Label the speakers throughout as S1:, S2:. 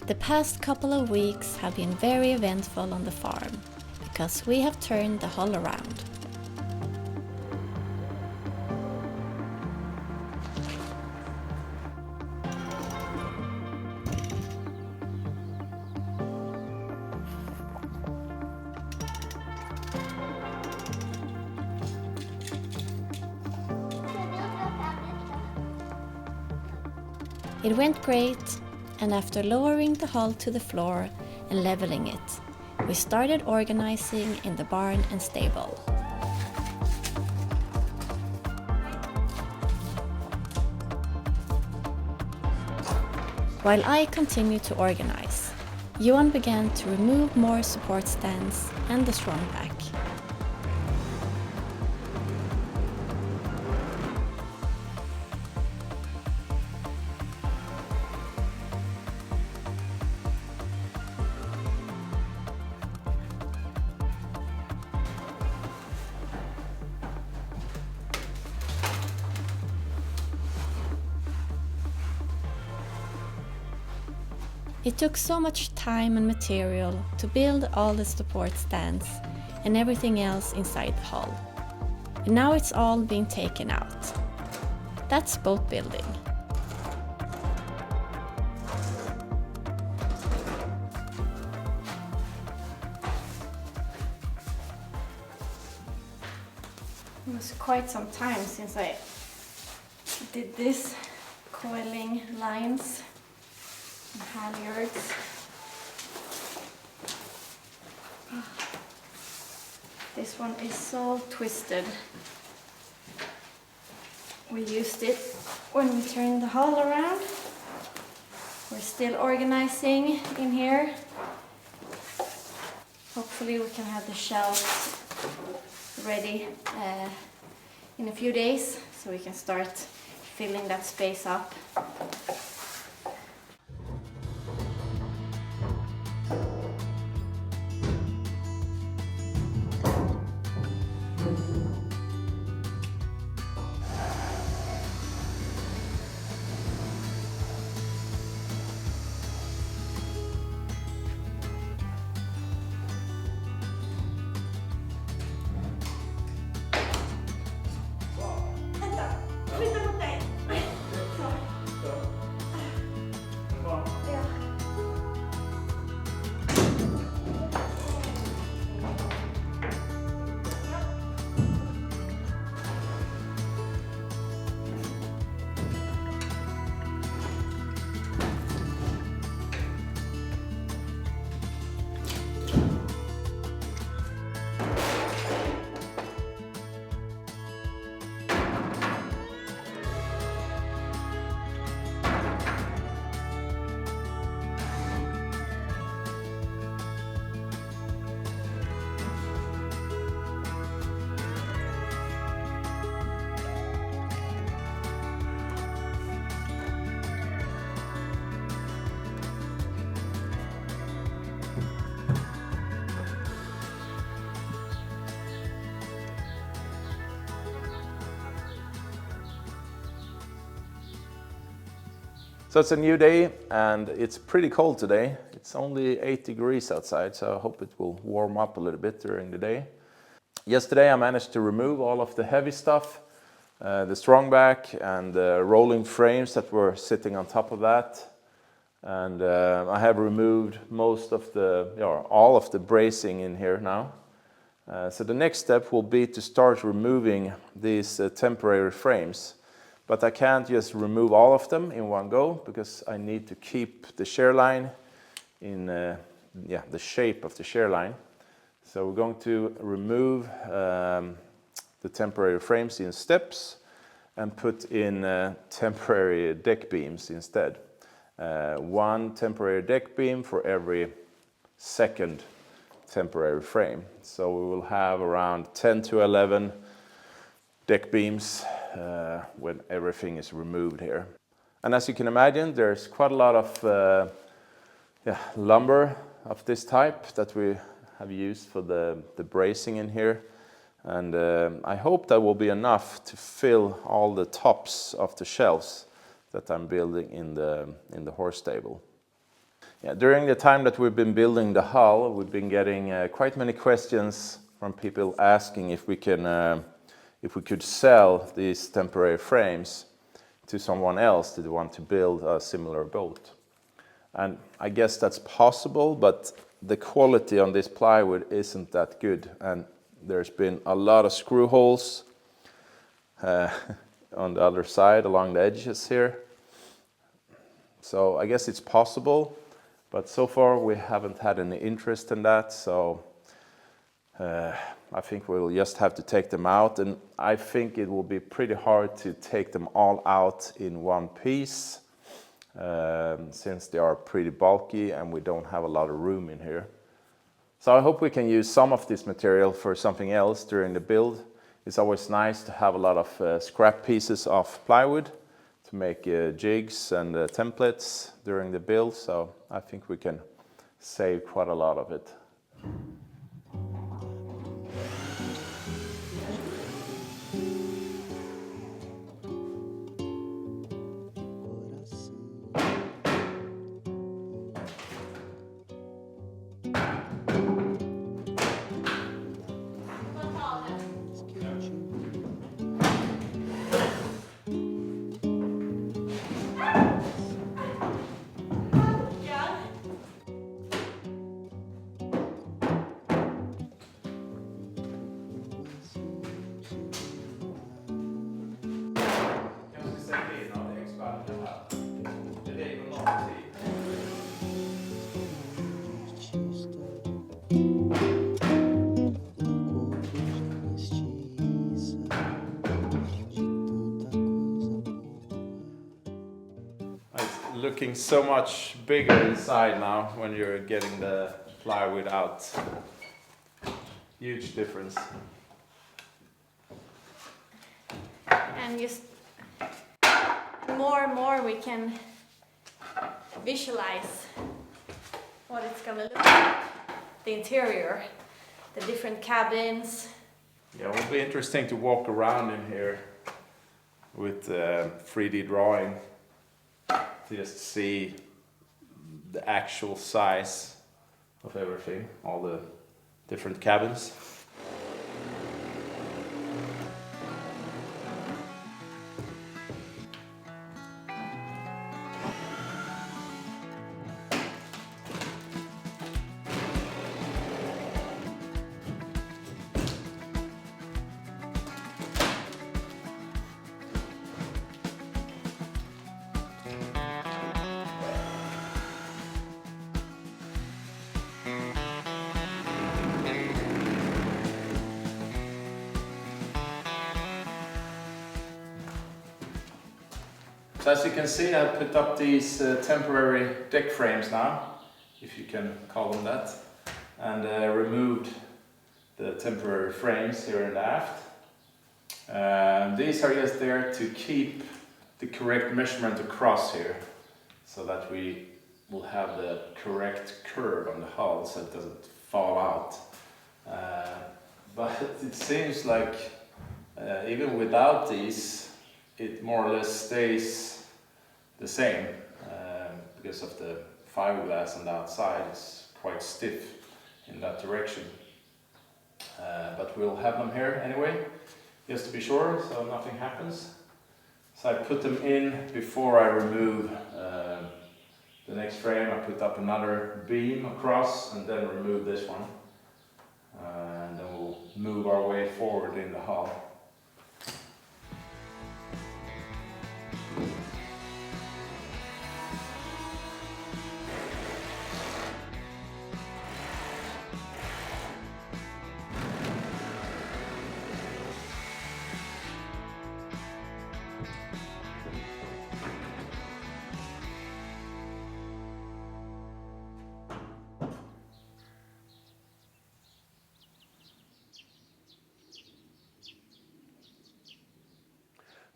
S1: The past couple of weeks have been very eventful on the farm because we have turned the hull around. It went great, and after lowering the hull to the floor and leveling it, we started organizing in the barn and stable. While I continued to organize, Johan began to remove more support stands and the strong back. It took so much time and material to build all the support stands and everything else inside the hull. And now it's all being taken out. That's boat building. It was quite some time since I did this, coiling lines and halyards. This one is so twisted. We used it when we turned the hull around. We're still organizing in here. Hopefully we can have the shelves ready in a few days so we can start filling that space up.
S2: So it's a new day and it's pretty cold today. It's only 8 degrees outside, so I hope it will warm up a little bit during the day. Yesterday I managed to remove all of the heavy stuff, the strong back and the rolling frames that were sitting on top of that. And I have removed most of all of the bracing in here now. So the next step will be to start removing these temporary frames. But I can't just remove all of them in one go because I need to keep the shear line in the shape of the shear line. So we're going to remove the temporary frames in steps and put in temporary deck beams instead. One temporary deck beam for every second temporary frame. So we will have around 10 to 11 deck beams when everything is removed here. And as you can imagine, there's quite a lot of lumber of this type that we have used for the bracing in here. And I hope that will be enough to fill all the tops of the shelves that I'm building in the horse stable. Yeah, during the time that we've been building the hull, we've been getting quite many questions from people asking if we could sell these temporary frames to someone else that want to build a similar boat. And I guess that's possible, but the quality on this plywood isn't that good. And there's been a lot of screw holes on the other side along the edges here. So I guess it's possible, but so far we haven't had any interest in that. So I think we'll just have to take them out, and I think it will be pretty hard to take them all out in one piece. Since they are pretty bulky and we don't have a lot of room in here. So I hope we can use some of this material for something else during the build. It's always nice to have a lot of scrap pieces of plywood to make jigs and templates during the build, so I think we can save quite a lot of it. Looking so much bigger inside now when you're getting the plywood out. Huge difference.
S1: And just more and more we can visualize what it's gonna look like, the interior, the different cabins.
S2: Yeah, it will be interesting to walk around in here with 3D drawing to just see the actual size of everything, all the different cabins. So as you can see, I put up these temporary deck frames now, if you can call them that, and removed the temporary frames here and aft. These are just there to keep the correct measurement across here, so that we will have the correct curve on the hull so it doesn't fall out. But it seems like even without these, it more or less stays the same because of the fiberglass on the outside. It's quite stiff in that direction. But we'll have them here anyway, just to be sure, so nothing happens. So I put them in before I remove the next frame. I put up another beam across and then remove this one. And then we'll move our way forward in the hull.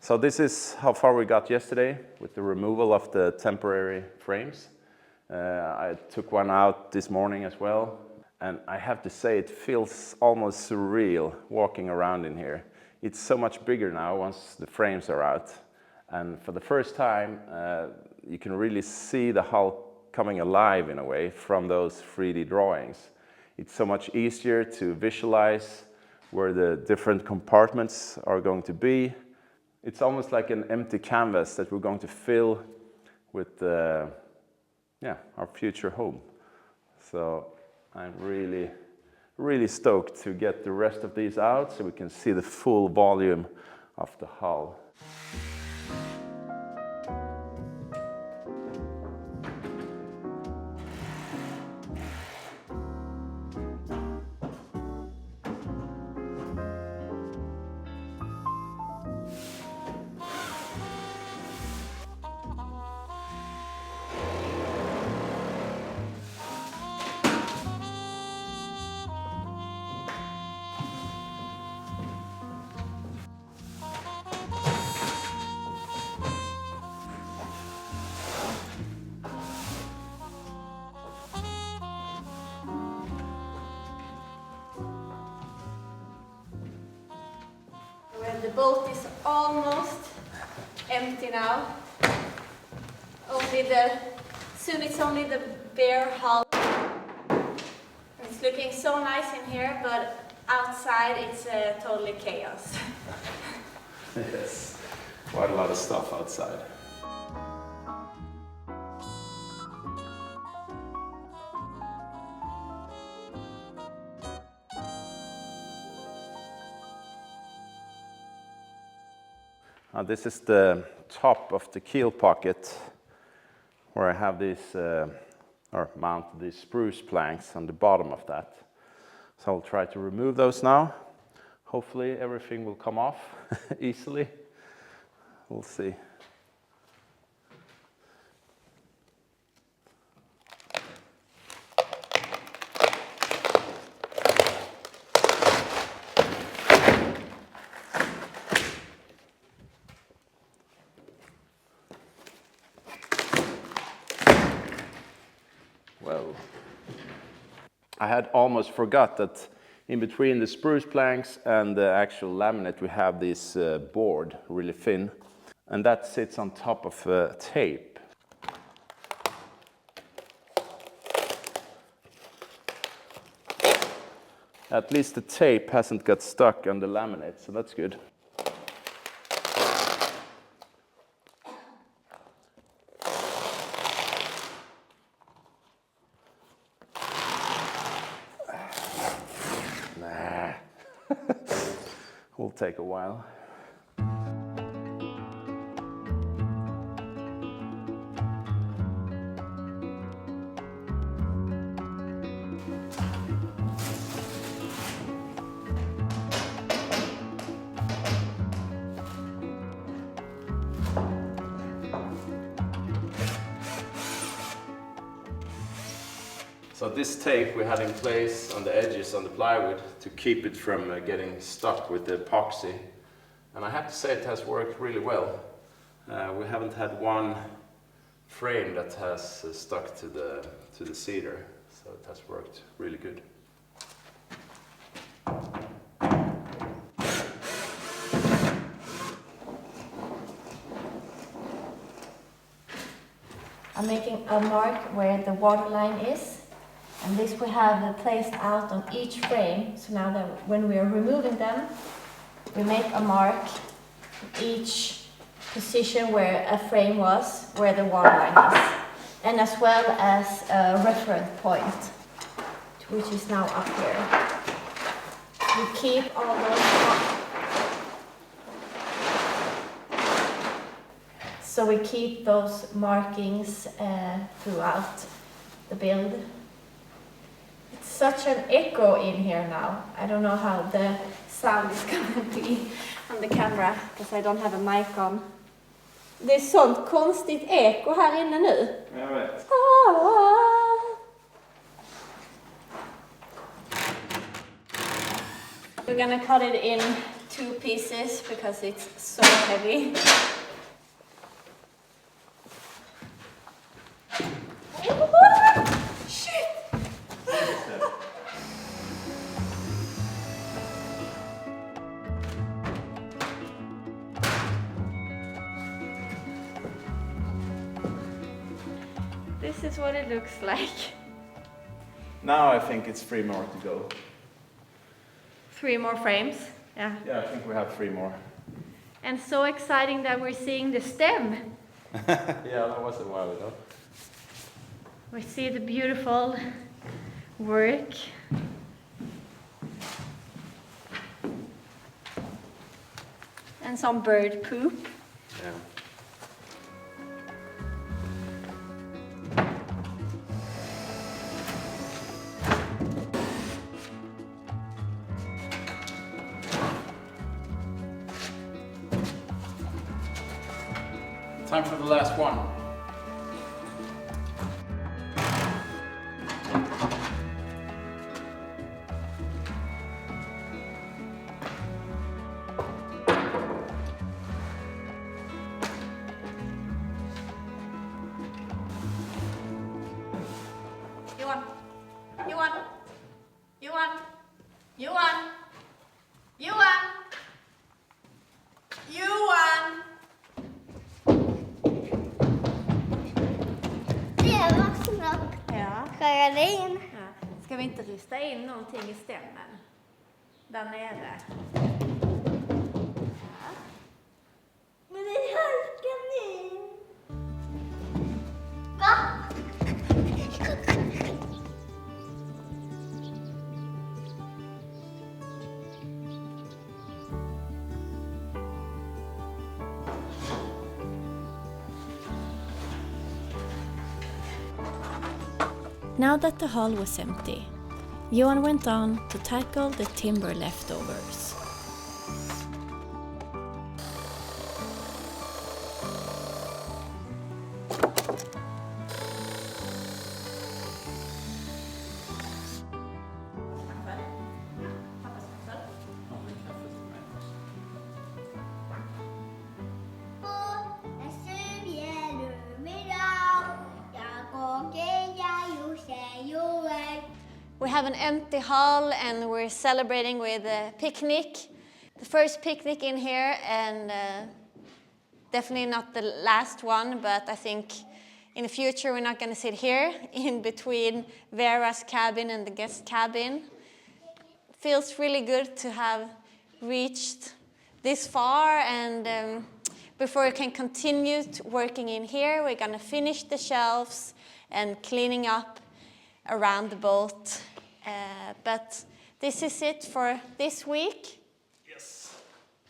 S2: So this is how far we got yesterday with the removal of the temporary frames. I took one out this morning as well, and I have to say it feels almost surreal walking around in here. It's so much bigger now once the frames are out, and for the first time you can really see the hull coming alive in a way from those 3D drawings. It's so much easier to visualize where the different compartments are going to be. It's almost like an empty canvas that we're going to fill with our future home. So I'm really stoked to get the rest of these out so we can see the full volume of the hull.
S1: The boat is almost empty now. Soon it's only the bare hull. It's looking so nice in here, but outside it's totally chaos.
S2: Yes, quite a lot of stuff outside. This is the top of the keel pocket where I have these, or mount these spruce planks on the bottom of that. So I'll try to remove those now. Hopefully everything will come off easily. We'll see. Well, I had almost forgot that in between the spruce planks and the actual laminate we have this board, really thin, and that sits on top of tape. At least the tape hasn't got stuck on the laminate, so that's good. Will take a while. So this tape we had in place on the edges on the plywood to keep it from getting stuck with the epoxy. And I have to say it has worked really well. We haven't had one frame that has stuck to the cedar, so it has worked really good.
S1: I'm making a mark where the water line is. And this we have placed out on each frame, so now that when we are removing them, we make a mark each position where a frame was, where the water line is, and as well as a reference point, which is now up here. We keep all those so we keep those markings throughout the build. Such an echo in here now. I don't know how the sound is going to be on the camera because I don't have a mic on. Det är sånt konstigt eko här inne nu.
S2: Jag vet.
S1: We're gonna cut it in 2 pieces because it's so heavy. This is what it looks like.
S2: Now I think it's 3 more to go.
S1: 3 more frames. Yeah.
S2: Yeah, I think we have 3 more.
S1: And so exciting that we're seeing the stem.
S2: Yeah, that was a while ago.
S1: We see the beautiful work. And some bird poop.
S2: Yeah.
S3: Time for the last one.
S1: Johan! Johan! Johan! Johan! Johan! Johan!
S4: Det var snabbt.
S1: Ja.
S4: Skära det in.
S1: Ja. Ska vi inte rista in någonting i stämmen? Där nere.
S4: Men det halkar ner. Va?
S1: Now that the hall was empty, Johan went on to tackle the timber leftovers. We have an empty hall and we're celebrating with a picnic. The first picnic in here and definitely not the last one, but I think in the future we're not going to sit here in between Vera's cabin and the guest cabin. Feels really good to have reached this far and before we can continue working in here, we're going to finish the shelves and cleaning up around the boat. But this is it for this week.
S2: Yes.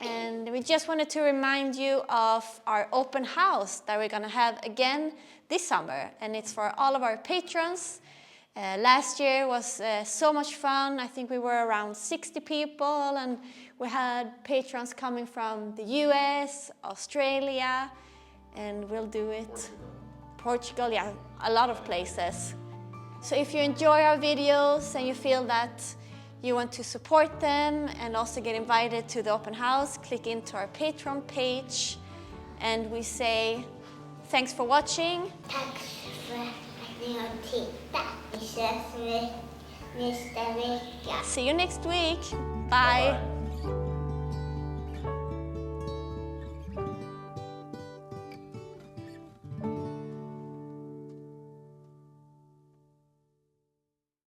S1: And we just wanted to remind you of our open house that we're going to have again this summer. And it's for all of our patrons. Last year was so much fun. I think we were around 60 people and we had patrons coming from the US, Australia, and we'll do it. Portugal, yeah, a lot of places. So if you enjoy our videos and you feel that you want to support them and also get invited to the open house, click into our Patreon page and we say thanks for watching.
S4: Tack för att ni har tittat. Vi ses nästa vecka.
S1: See you next week. Bye.